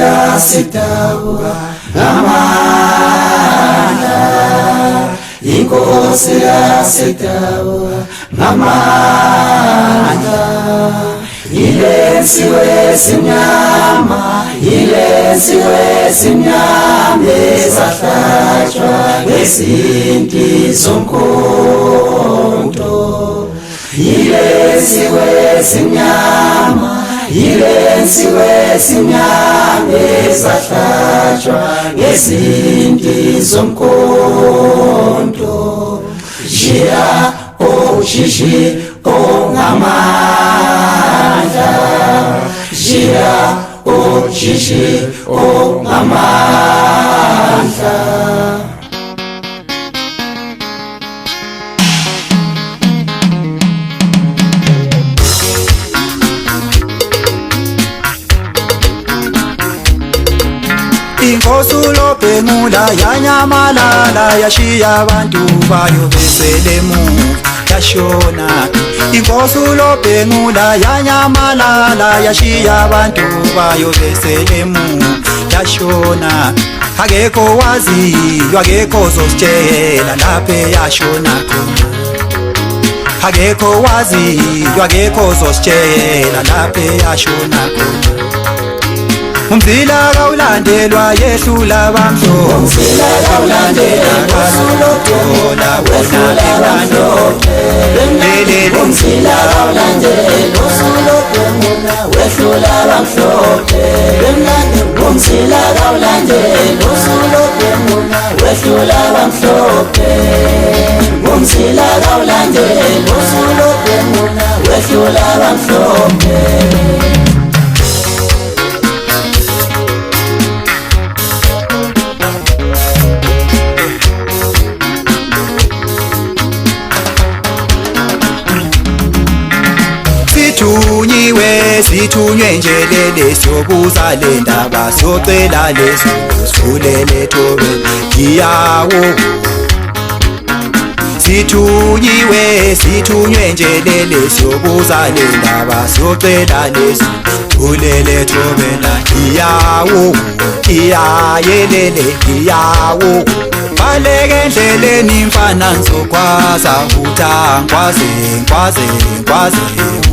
yasitawa ngamandla, INKOSI yasitawa ngamandla. Ilensiwe simnyama, ilensiwe simnyama, esahlatshwa ngezinti zomkhonto. Ilensiwe simnyama, ilensiwe simnyama, esahlatshwa ngezinti zomkhonto. Jia o shishi o ngamandla, Jia o shishi o ngamandla. INKOSI LOBENGULA yanyamalala, yashiya abantu bayo besele emuva, yashona. INKOSI LOBENGULA yanyamalala, yashiya abantu bayo besele emuva, yashona. Akekho waziyo, akekho ozositshela lapho yashona khona. Akekho waziyo, akekho ozositshela lapho yashona khona. Umzila kawulandelwa yehlula bamhlophe, umzila kawulandelwa kasulothola wena bemhlophe. Umzila kawulandelwa kasulothola wehlula bamhlophe. Umzila kawulandelwa kasulothola wehlula bamhlophe. Umzila kawulandelwa kasulothola wehlula bamhlophe. Sithunywe njelele siyobuza le ndaba, siyocela lezo sivulele thobeni iyawo. Sithunywe njelele siyobuza le ndaba, siyocela lezo sivulele thobeni iyawo. Iyayelele iyawo, baleke endleleni mfana nizokwaza uthangwaze,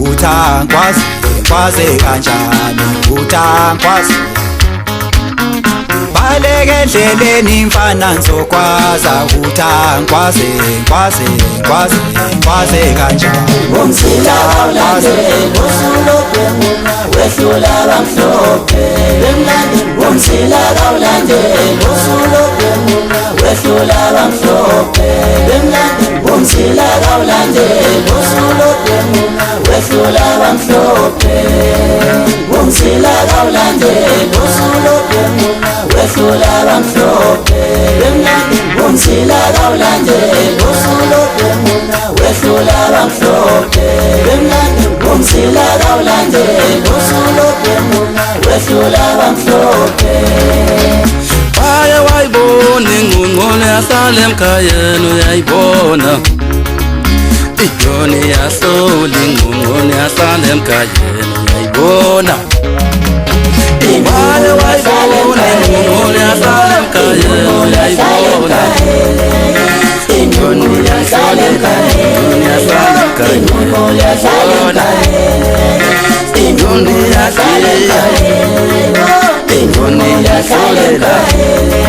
uthangwaze kanjani uthangwaze. Baleke endleleni mfana nizokwaza uthangwaze, kanjani. Umzila kawulandelwa kasulothola wehlula bamhlophe. Umzila kawulandelwa kasulothola wehlula bamhlophe. Umzila kawulandelwa kasulothola wehlula bamhlophe. Umzila kawulandelwa kasulothola wehlula bamhlophe. Umzila kawulandelwa kasulothola wehlula bamhlophe. Umzila kawulandelwa kasulothola wehlula bamhlophe. Waye wayibona ingqongqole yahlala emkhayeni, uyayibona. Iyona yahlola ingqongqole yahlala emkhayeni, uyayibona. Waye wayibona ingqongqole yahlala emkhayeni, uyayibona. Iyona yahlala emkhayeni, yahlala emkhayeni, uyayibona. Iyona yahlala emkhayeni, iyona yahlala emkhayeni,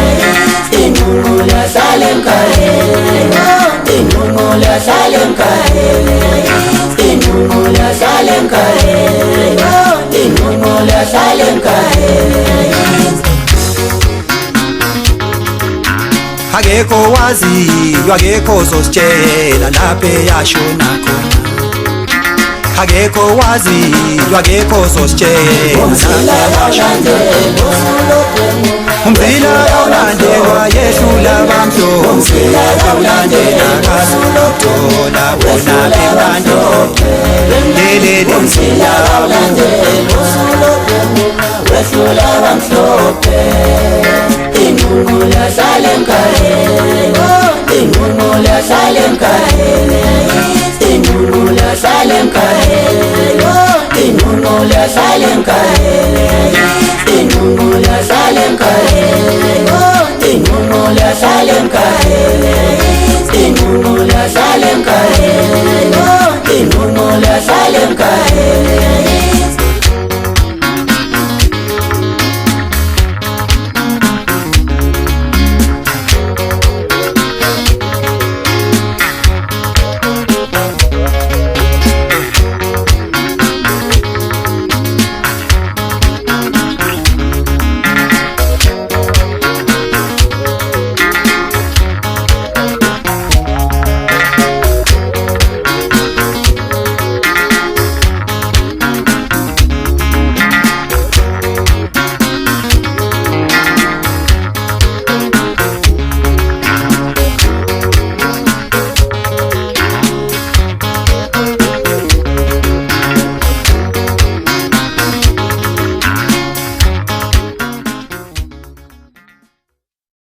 iyona yahlala emkhayeni, iyona yahlala emkhayeni, iyona yahlala emkhayeni, iyona yahlala emkhayeni. Akekho waziyo, akekho ozositshela lapho yashona khona. Akekho waziyo, akekho ozositshela. Umzila kawulandelwa yehlula bamhlophe. Umzila kawulandelwa kasulothola wena bemhlophe. Umzila kawulandelwa wehlula bamhlophe. Ingqungqulu yahlala emkhayeni, ingqungqulu yahlala emkhayeni, ingqungqulu yahlala emkhayeni, ingqungqulu yahlala emkhayeni, ingqungqulu liyahlala ekhaya, inqunqulu liyahlala ekhaya.